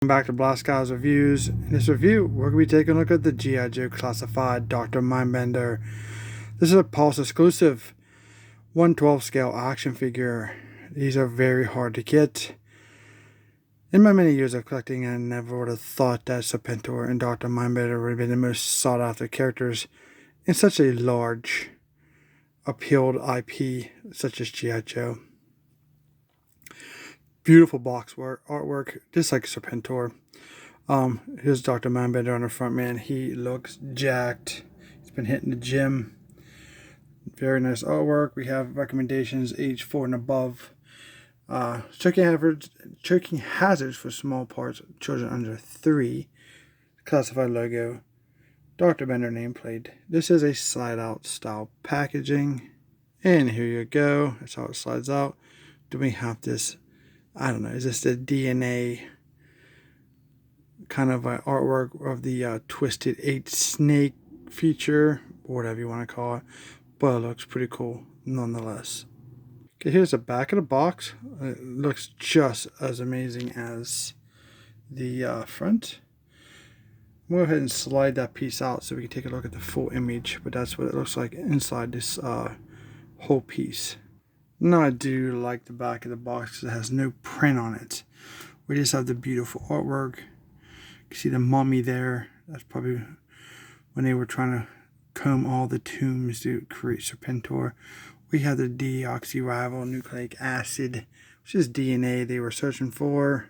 Welcome back to Black Skies Reviews. In this review, we're going to be taking a look at the G.I. Joe Classified Dr. Mindbender. This is a Pulse exclusive 1/12 scale action figure. These are very hard to get. In my many years of collecting, I never would have thought that Serpentor and Dr. Mindbender would have been the most sought after characters in such a large, appealed IP such as G.I. Joe. Beautiful box artwork, just like Serpentor. Here's Dr. Mindbender on the front, man. He looks jacked. He's been hitting the gym. Very nice artwork. We have recommendations age 4 and above. Choking hazards for small parts, children under 3. Classified logo. Dr. Bender nameplate. This is a slide out style packaging. And here you go. That's how it slides out. Do we have this? I don't know, is this the DNA kind of artwork of the Twisted 8 snake feature, or whatever you want to call it, but it looks pretty cool nonetheless. Okay, here's the back of the box. It looks just as amazing as the front. I'm going to go ahead and slide that piece out so we can take a look at the full image, but that's what it looks like inside this whole piece. Now I do like the back of the box because it has no print on it. We just have the beautiful artwork. You can see the mummy there. That's probably when they were trying to comb all the tombs to create Serpentor. We have the deoxyribonucleic acid, which is DNA they were searching for.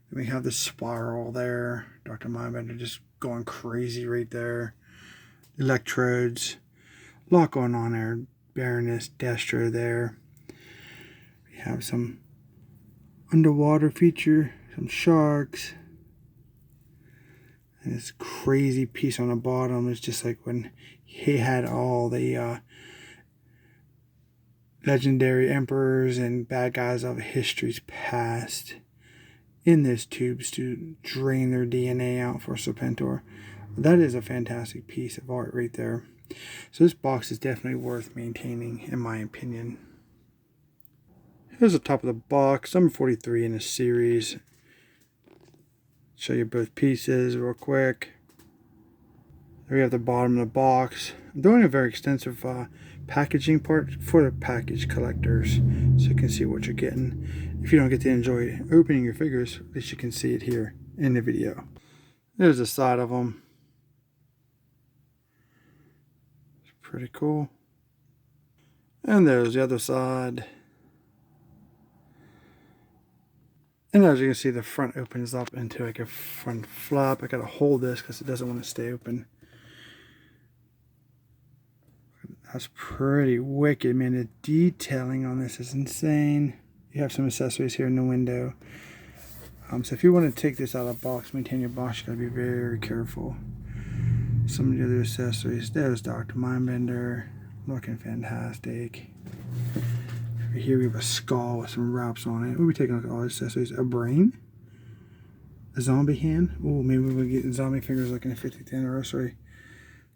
Then we have the spiral there. Dr. Mindbender just going crazy right there. Electrodes. A lot going on there. Baroness Destro there. We have some underwater feature, some sharks, and this crazy piece on the bottom is just like when he had all the legendary emperors and bad guys of history's past in this tubes to drain their DNA out for Serpentor. That is a fantastic piece of art right there. So this box is definitely worth maintaining, in my opinion. Here's the top of the box, number 43 in the series. Show you both pieces real quick. There we have the bottom of the box. I'm doing a very extensive packaging part for the package collectors, so you can see what you're getting. If you don't get to enjoy opening your figures, at least you can see it here in the video. There's the side of them. Pretty cool. And there's the other side. And as you can see, the front opens up into like a front flap. I gotta hold this because it doesn't want to stay open. That's pretty wicked, man. The detailing on this is insane. You have some accessories here in the window. So if you want to take this out of the box, maintain your box, you gotta be very careful. Some of the other accessories. There's Dr. Mindbender, looking fantastic. Over here we have a skull with some wraps on it. We'll be taking a look at all the accessories. A brain, a zombie hand. Oh, maybe we'll get zombie fingers like in the 50th anniversary.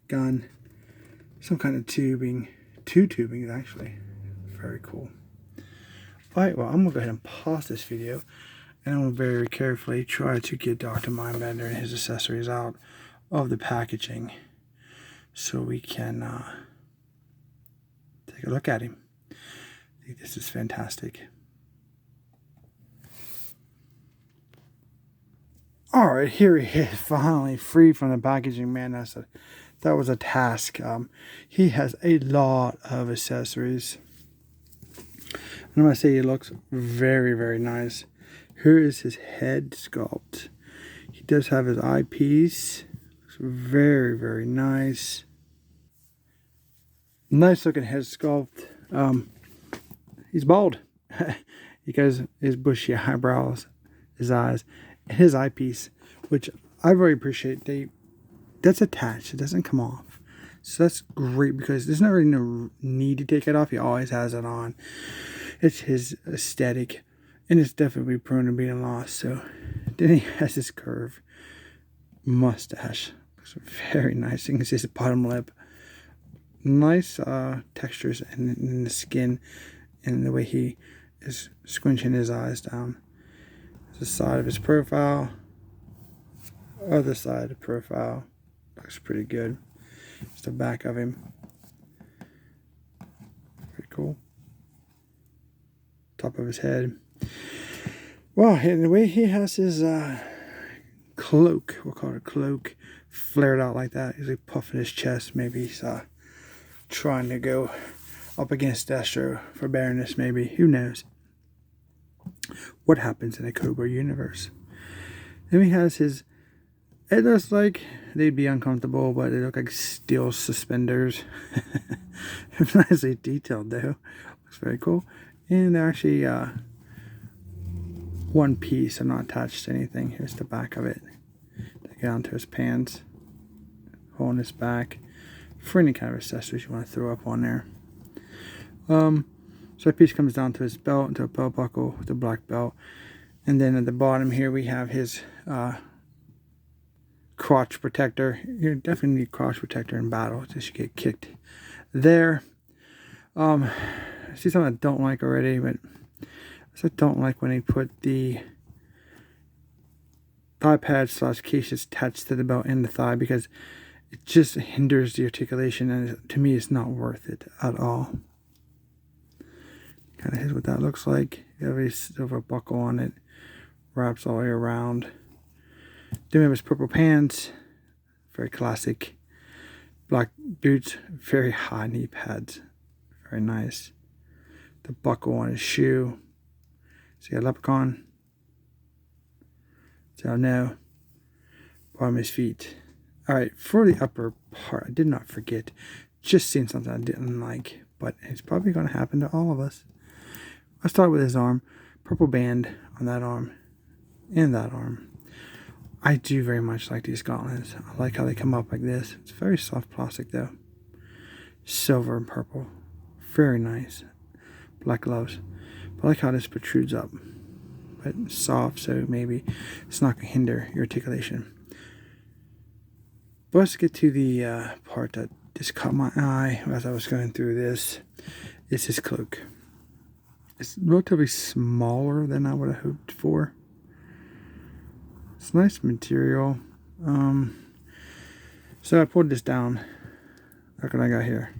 Gun, some kind of tubing, 2 tubings actually. Very cool. Alright, well, I'm gonna go ahead and pause this video, and I'm gonna very carefully try to get Dr. Mindbender and his accessories out of the packaging so we can take a look at him. I think this is fantastic. Alright, here he is, finally free from the packaging, man. That was a task. He has a lot of accessories. I'm going to say he looks very, very nice. Here is his head sculpt. He does have his eyepiece. Very, very nice. Nice looking head sculpt. He's bald. He got his bushy eyebrows, his eyes, and his eyepiece, which I very appreciate. That's attached. It doesn't come off. So that's great because there's not really no need to take it off. He always has it on. It's his aesthetic, and it's definitely prone to being lost. So then he has this curve mustache. Very nice. You can see his bottom lip. Nice textures in the skin and the way he is squinching his eyes down. The side of his profile. Other side of profile. Looks pretty good. It's the back of him. Pretty cool. Top of his head. Well, and the way he has his cloak, we'll call it a cloak, flared out like that. He's like puffing his chest. Maybe he's trying to go up against Destro for Baroness, maybe. Who knows? What happens in a Cobra universe? Then he has his, it looks like they'd be uncomfortable, but they look like steel suspenders. Nicely detailed though. Looks very cool. And they're actually one piece. I'm not attached to anything. Here's the back of it. They get onto his pants. Hole in his back. For any kind of accessories you want to throw up on there. So that piece comes down to his belt, into a belt buckle with a black belt. And then at the bottom here we have his crotch protector. You definitely need crotch protector in battle, just you get kicked there. I see something I don't like already, but I don't like when they put the thigh pad / cases attached to the belt in the thigh, because it just hinders the articulation, and to me it's not worth it at all. Kind of is what that looks like. You have a silver buckle on it, wraps all the way around. Then we have his purple pants, very classic. Black boots, very high knee pads, very nice. The buckle on his shoe. See a leprechaun. So no. Bottom of his feet. Alright, for the upper part, I did not forget. Just seen something I didn't like, but it's probably going to happen to all of us. I'll start with his arm. Purple band on that arm and that arm. I do very much like these gauntlets. I like how they come up like this. It's very soft plastic though. Silver and purple. Very nice. Black gloves. But I like how this protrudes up. But it's soft, so maybe it's not going to hinder your articulation. But let's get to the part that just caught my eye as I was going through this. It's his cloak. It's relatively smaller than I would have hoped for. It's nice material. So I pulled this down. Look what I got here.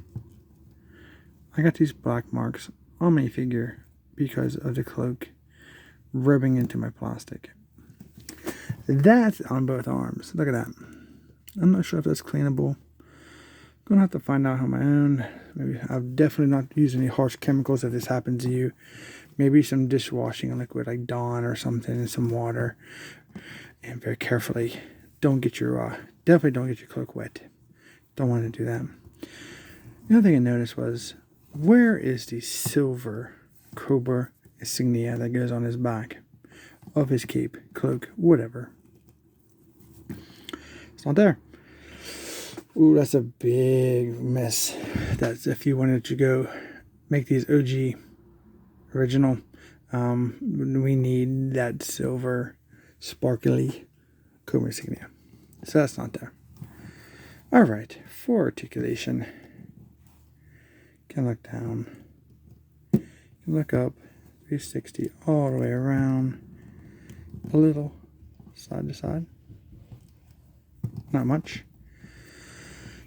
I got these black marks on my figure because of the cloak rubbing into my plastic. That's on both arms. Look at that. I'm not sure if that's cleanable. Gonna have to find out on my own. Maybe I've definitely not used any harsh chemicals if this happens to you. Maybe some dishwashing liquid like Dawn or something and some water. And very carefully, don't get your definitely don't get your cloak wet. Don't want to do that. The other thing I noticed was, where is the silver Cobra insignia that goes on his back of his cape, cloak, whatever? It's not there. Ooh, that's a big mess. That's if you wanted to go make these OG original. We need that silver sparkly Cobra insignia. So that's not there. Alright, for articulation, you can look down, you can look up, 360 all the way around, a little side to side, not much.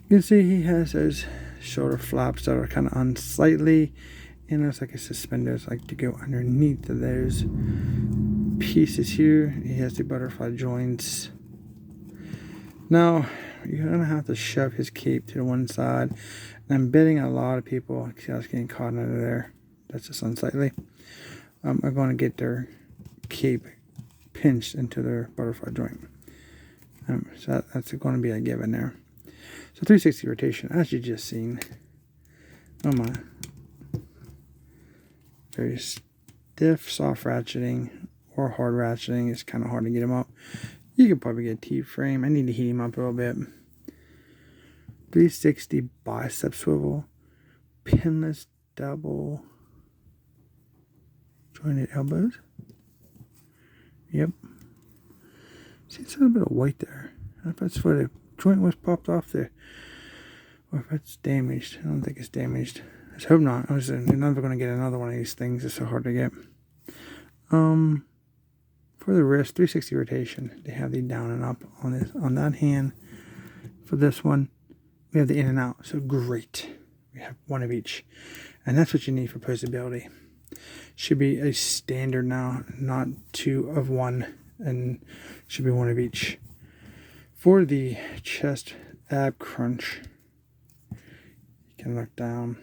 You can see he has those shoulder flaps that are kind of unsightly, and looks like his suspenders like to go underneath of those pieces here. He has the butterfly joints. Now, you're going to have to shove his cape to the one side. And I'm betting a lot of people, see I was getting caught under there, that's just unsightly, are going to get their cape pinched into their butterfly joint. So that's going to be a given there. So 360 rotation, as you just seen. Oh my. Very stiff, soft ratcheting, or hard ratcheting. It's kind of hard to get him up. You could probably get a T-frame. I need to heat him up a little bit. 360 bicep swivel. Pinless double jointed elbows. Yep. See, it's a little bit of white there. I don't know if that's where the joint was popped off there, or if it's damaged. I don't think it's damaged. Let's hope not. You're never going to get another one of these things. It's so hard to get. For the wrist, 360 rotation. They have the down and up on this on that hand. For this one, we have the in and out. So great. We have one of each. And that's what you need for posability. Should be a standard now, not 2 of 1, and should be 1 of each. For the chest ab crunch, you can look down.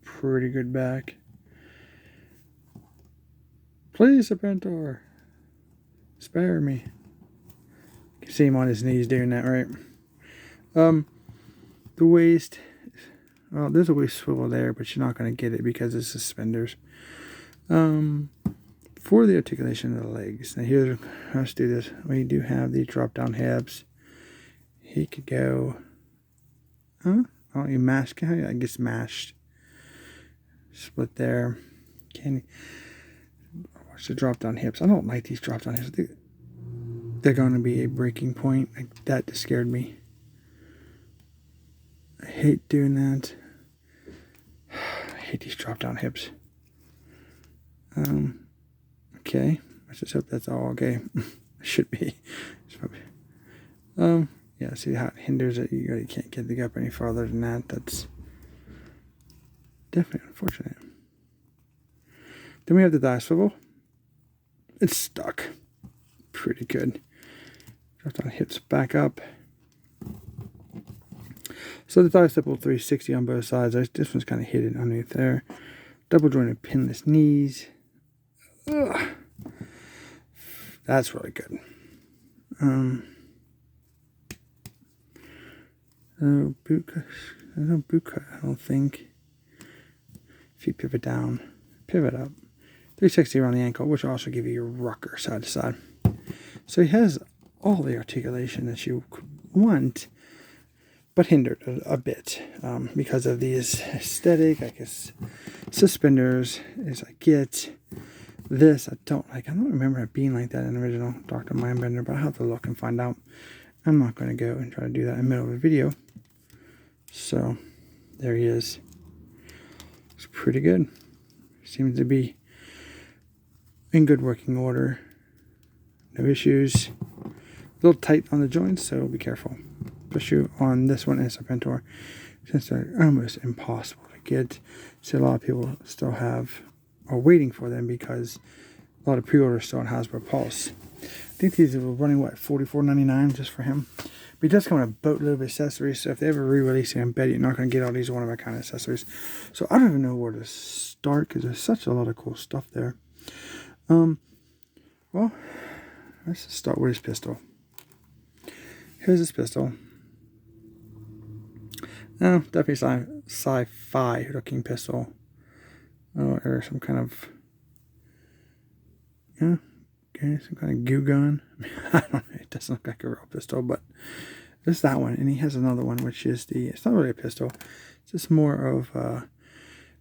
Pretty good back. Please, Serpentor, spare me. You can see him on his knees doing that, right? The waist, well, there's a waist swivel there, but you're not going to get it because it's suspenders. For the articulation of the legs, now here's, let's do this. We do have the drop down hips. He could go, oh, you mask, I guess mashed. Split there. Can watch the drop down hips. I don't like these drop down hips. They're going to be a breaking point. Like, that just scared me. I hate doing that. I hate these drop down hips. Okay. Let's just hope that's all okay. It should be. Yeah, see how it hinders it. You really can't get the up any farther than that. That's definitely unfortunate. Then we have the thigh swivel. It's stuck. Pretty good. Drop down hips back up. So the thigh swivel 360 on both sides. This one's kind of hidden underneath there. Double jointed pinless knees. Ugh. That's really good. No boot cut. No boot cut, I don't think. If you pivot down, pivot up. 360 around the ankle, which will also give you your rocker side to side. So he has all the articulation that you want, but hindered a bit because of these aesthetic, I guess, suspenders as I get. This I don't like. I don't remember it being like that in the original Dr. Mindbender, but I'll have to look and find out. I'm not going to go and try to do that in the middle of a video. So there he is. It's pretty good. Seems to be in good working order. No issues. A little tight on the joints, so be careful. Especially on this one as a Serpentor, since they're almost impossible to get. So a lot of people still are waiting for them because a lot of pre-orders still on Hasbro Pulse. I think these are running, what, $44.99 just for him. But he does come with a boatload of accessories, so if they ever re-release it, I bet you're not going to get all these one-of-a-kind accessories. So I don't even know where to start because there's such a lot of cool stuff there. Well, let's just start with his pistol. Here's his pistol. Oh, definitely sci-fi looking pistol. Oh, or some kind of, yeah, okay, some kind of goo gun. I don't know, it doesn't look like a real pistol, but there's that one. And he has another one, which is it's not really a pistol. It's just more of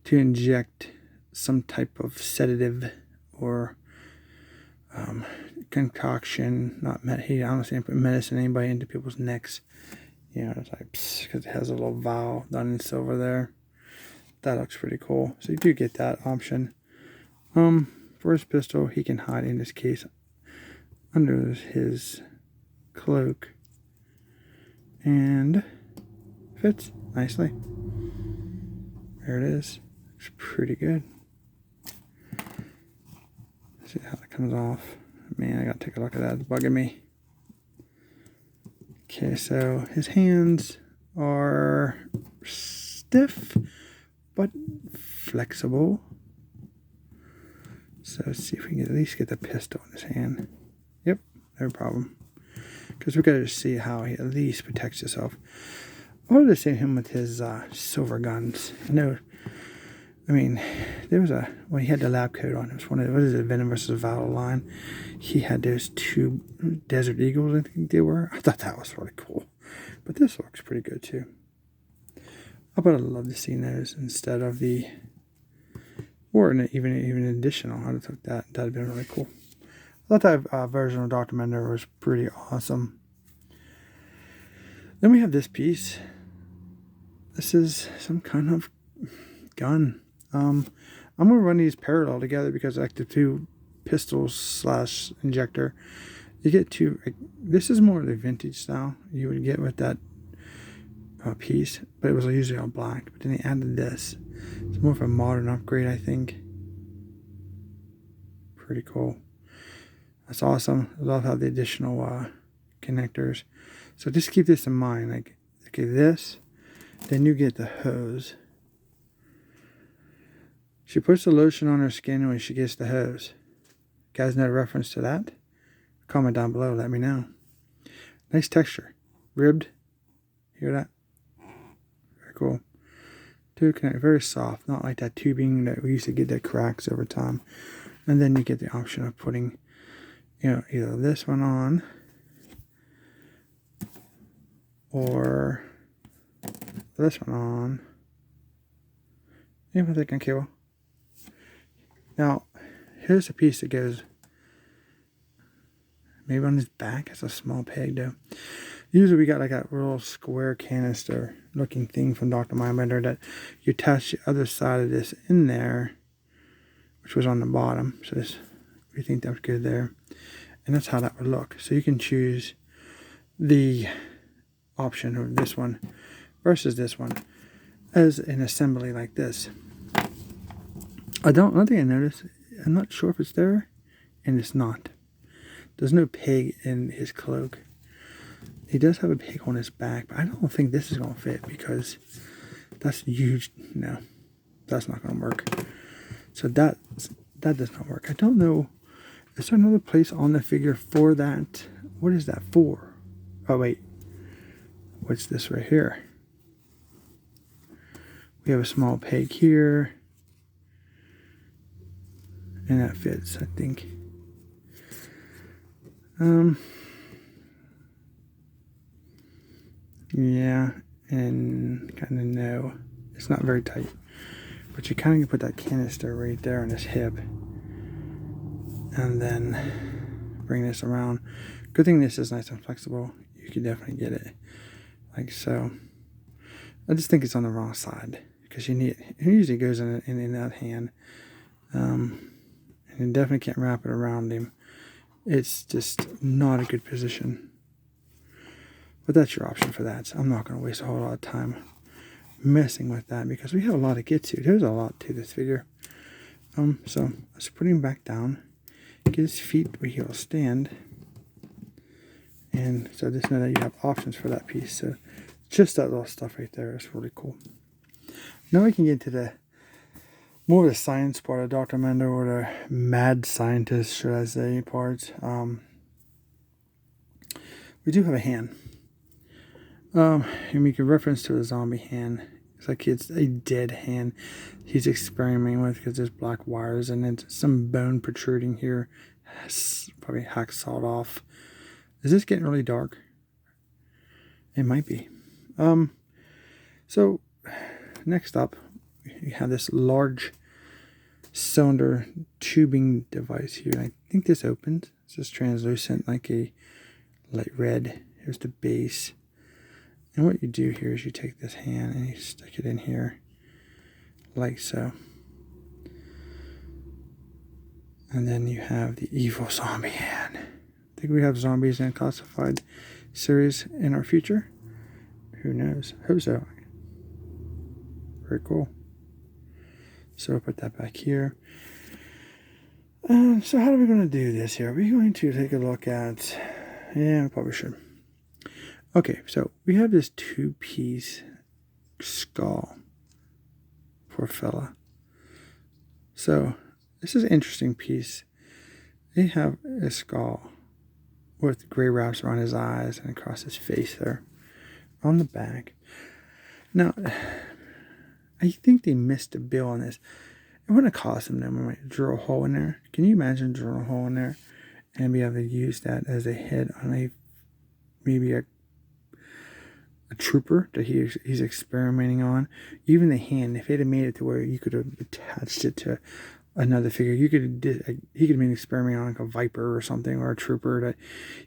to inject some type of sedative or concoction, he honestly didn't put medicine anybody into people's necks. You know, because it has a little vial done in silver there. That looks pretty cool. So you do get that option. For his pistol, he can hide in this case under his cloak. And fits nicely. There it is. Looks pretty good. Let's see how it comes off. Man, I gotta take a look at that. It's bugging me. Okay, so his hands are stiff but flexible. So let's see if we can at least get the pistol in his hand. Yep, no problem. Because we gotta see how he at least protects himself. I wanted to see him with his silver guns. I mean, there was when he had the lab coat on, it was one of, what is it, Venom versus Valor line. He had those 2 Desert Eagles, I think they were. I thought that was really cool. But this looks pretty good too. I would have loved to see those instead of the, or even additional. I'd have thought that'd have been really cool. I thought that version of Dr. Mindbender was pretty awesome. Then we have this piece. This is some kind of gun. I'm gonna run these parallel together because like the two pistols / injector, you get two. Like, this is more of the vintage style you would get with that piece, but it was usually all black. But then they added this. It's more of a modern upgrade, I think. Pretty cool. That's awesome. I love how the additional connectors. So just keep this in mind. Like, okay, this, then you get the hose. She puts the lotion on her skin when she gets the hose. You guys know a reference to that? Comment down below, let me know. Nice texture. Ribbed. Hear that? Very cool. Two connect, very soft, not like that tubing that we used to get that cracks over time. And then you get the option of putting, either this one on or this one on. Even thinking cable. Now, here's a piece that goes maybe on his back. It's a small peg though. Usually we got like a real square canister looking thing from Dr. Mindbender that you attach the other side of this in there, which was on the bottom. So this, we think that was good there. And that's how that would look. So you can choose the option of this one versus this one as an assembly like this. One thing I noticed, I'm not sure if it's there, and it's not. There's no peg in his cloak. He does have a peg on his back, but I don't think this is going to fit because that's huge. No, that's not going to work. So that does not work. I don't know. Is there another place on the figure for that? What is that for? Oh, wait. What's this right here? We have a small peg here. And that fits, I think. Yeah, and kind of no. It's not very tight. But you kind of put that canister right there on his hip. And then bring this around. Good thing this is nice and flexible. You can definitely get it like so. I just think it's on the wrong side. Because it usually goes in that hand. And you definitely can't wrap it around him. It's just not a good position. But that's your option for that. So I'm not going to waste a whole lot of time messing with that because we have a lot to get to. There's a lot to this figure. So let's put him back down. Get his feet where he'll stand. And so just know that you have options for that piece. So just that little stuff right there is really cool. Now we can get to the more of the science part of Dr. Mindbender, or the mad scientist, should I say, part. We do have a hand. And we can reference to a zombie hand. It's like it's a dead hand he's experimenting with because there's black wires and then some bone protruding here. Probably hacksawed off. Is this getting really dark? It might be. So next up, we have this large cylinder tubing device here. I think this opens. It's just translucent, like a light red. Here's the base. And what you do here is you take this hand and you stick it in here like so. And then you have the evil zombie hand. I think we have zombies in a classified series in our future. Who knows? Hope so. Very cool. So I'll put that back here. So how are we going to do this here? We're going to take a look at... Yeah, we probably should. Okay, so we have this two-piece skull for a fella. So this is an interesting piece. They have a skull with gray wraps around his eyes and across his face there on the back. Now, I think they missed a bill on this. It wouldn't have cost them them. Might drill a hole in there. Can you imagine drilling a hole in there and be able to use that as a head on maybe a trooper that he's experimenting on? Even the hand, if it had made it to where you could have attached it to another figure, he could have been experimenting on like a viper or something, or a trooper that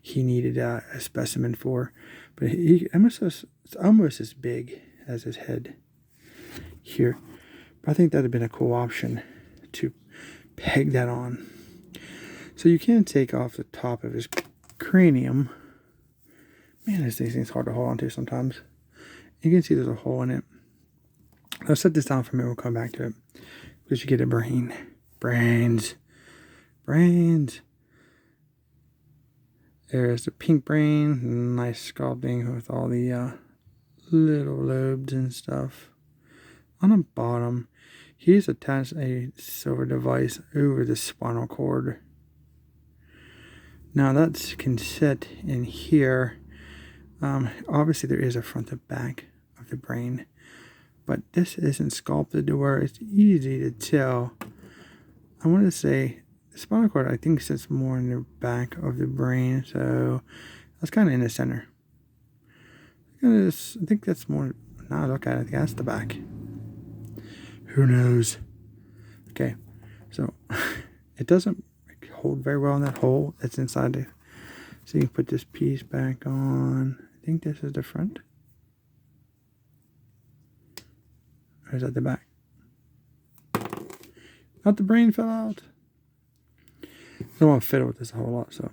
he needed a specimen for. But it's almost as big as his head here. But I think that would have been a cool option to peg that on. So you can take off the top of his cranium. Man, these thing's hard to hold on to sometimes. You can see there's a hole in it. I'll set this down for a minute. We'll come back to it. Because you get a brain. Brains. Brains. There's the pink brain. Nice sculpting with all the little lobes and stuff. On the bottom, he's attached a silver device over the spinal cord. Now that can sit in here. Obviously there is a front and back of the brain, but this isn't sculpted to where it's easy to tell. I want to say the spinal cord, I think, sits more in the back of the brain, so that's kind of in the center. I think that's more. Now I look at it, I think that's the back. Who knows? Okay, so it doesn't hold very well in that hole that's inside it. So you can put this piece back on. I think this is the front. Or is that the back? Not the brain fell out. I don't want to fiddle with this a whole lot, so.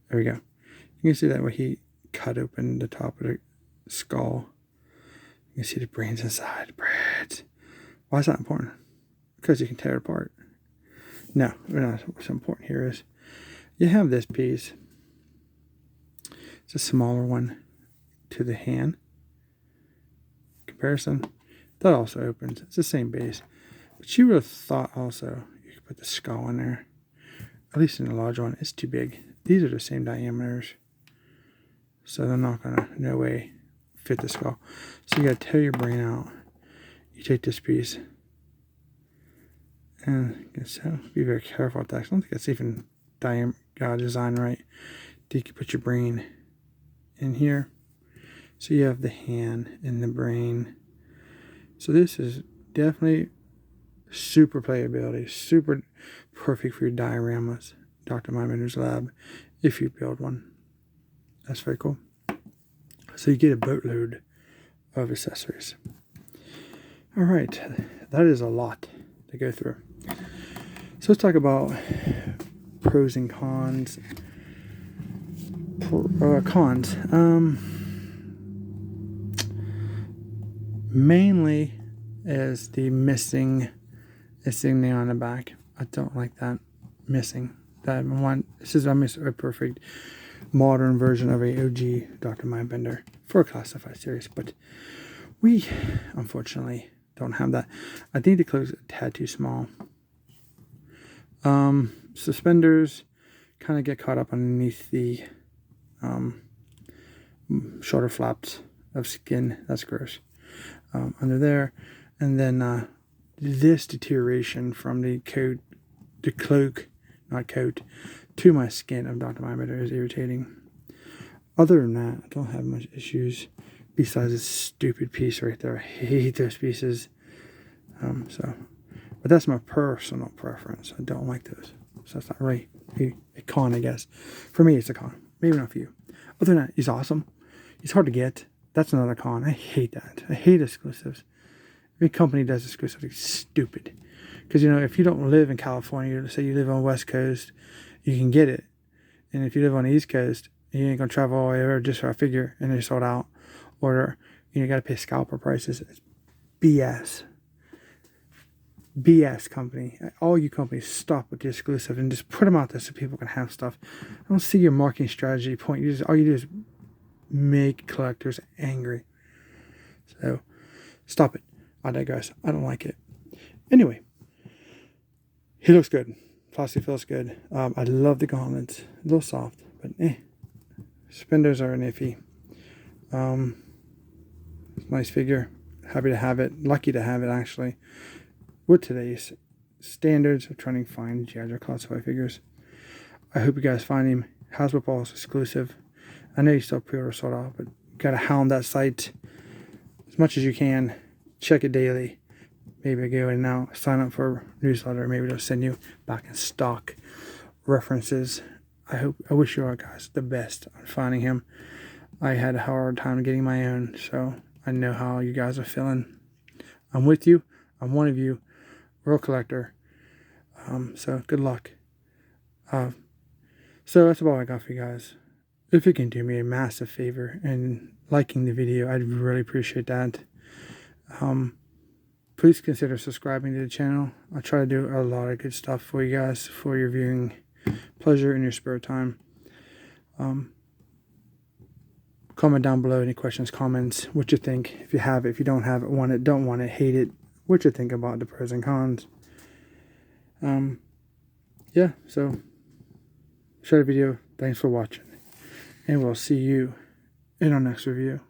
There we go. You can see that where he cut open the top of the skull. You can see the brains inside. Brains. Why is that important? Because you can tear it apart. No, what's important here is you have this piece. It's a smaller one to the hand. Comparison. That also opens. It's the same base. But you would have thought also you could put the skull in there. At least in the large one. It's too big. These are the same diameters. So they're not going to, no way, fit the skull. So you got to tear your brain out. You take this piece. And so be very careful with that. I don't think that's even designed right. You can put your brain in here. So you have the hand and the brain. So this is definitely super playability. Super perfect for your dioramas. Dr. Mindbender's lab, if you build one. That's very cool. So you get a boatload of accessories. All right. That is a lot to go through. So let's talk about pros and cons. Cons. Mainly is the missing insignia on the back. I don't like that missing. That one. This is almost a perfect modern version of a OG Dr. Mindbender for a classified series, but we unfortunately don't have that. I think the clothes are a tad too small. Suspenders kind of get caught up underneath the shoulder flaps of skin. That's gross. Under there, and then this deterioration from the cloak, not coat, to my skin of Dr. Mindbender is irritating. Other than that, I don't have much issues besides this stupid piece right there. I hate those pieces. But that's my personal preference. I don't like those. So it's not really a con, I guess. For me, it's a con. Maybe not for you. Other than that, he's awesome. He's hard to get. That's another con. I hate that. I hate exclusives. Every company does exclusives. It's stupid. Because, if you don't live in California, say you live on the West Coast, you can get it. And if you live on the East Coast, you ain't going to travel all the way over just for a figure and they're sold out. Or, you got to pay scalper prices. It's BS. BS company. All you companies, stop with the exclusive and just put them out there so people can have stuff. I don't see your marketing strategy point. All you do is make collectors angry. So stop it. I digress. I don't like it. Anyway, he looks good. Plastic feels good. I love the gauntlets. A little soft, but Suspenders are an iffy. Nice figure. Happy to have it. Lucky to have it, actually. With today's standards of trying to find G.I.JOE classified figures. I hope you guys find him. Hasbro Pulse exclusive. I know you still pre-order sold out, but you gotta hound that site as much as you can. Check it daily. Maybe go in now, sign up for a newsletter. Maybe they'll send you back in stock references. I wish you all guys the best on finding him. I had a hard time getting my own, so I know how you guys are feeling. I'm with you. I'm one of you. We're a collector. So good luck. So that's about all I got for you guys. If you can do me a massive favor and liking the video, I'd really appreciate that. Please consider subscribing to the channel. I try to do a lot of good stuff for you guys for your viewing pleasure in your spare time. Comment down below any questions, comments, what you think. If you have it, if you don't have it, want it, don't want it, hate it, what you think about the pros and cons. Yeah, so share the video. Thanks for watching, and we'll see you in our next review.